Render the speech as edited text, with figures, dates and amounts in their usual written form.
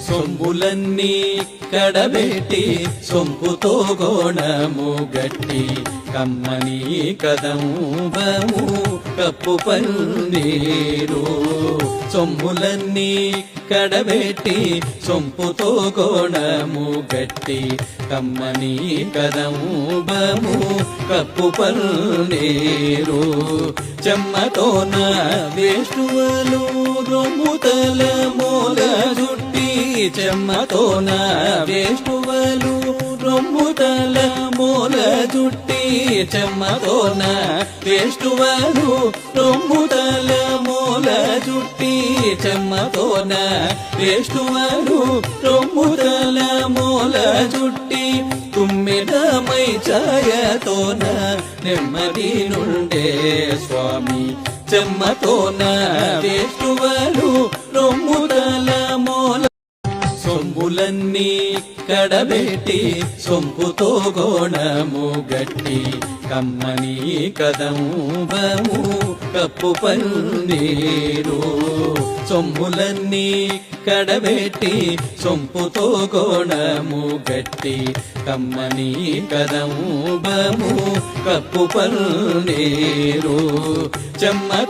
సొంబులన్నీ కడబెట్టి సొంపుతో గోణము గట్టి కమ్మని కదంబము కప్పు పన్నీరు సొంబులన్నీ కడబెట్టి సొంపుతో గోణము గట్టి కమ్మని కదంబము కప్పు పన్నీరు చెమ్మతోన వేష్టువలు రొమ్ముతల మూల జుట్టి చెమ్మతోన వేష్టువలు రొమ్ముతల మూల జుట్టి చెమ్మతోన వేష్టువలు రొమ్ముతల మూల జుట్టి చెమ్మతోన వేష్టువలు రొమ్ముతల మూల జుట్టి తుమ్మెదమై ఛాయతోన నెమ్మది నుండే స్వామి చెమ్మతోన వేష్టువలు రొమ్ముతల మూల సొంబులన్నీ కడబెట్టి సొంపుతో గోణము గట్టి కమ్మని కదంబము కప్పు పన్నీరు సొంబులన్నీ కడబెట్టి సొంపుతో గోణము గట్టి కమ్మని కదంబము కప్పు పన్నీరు చెమ్మతో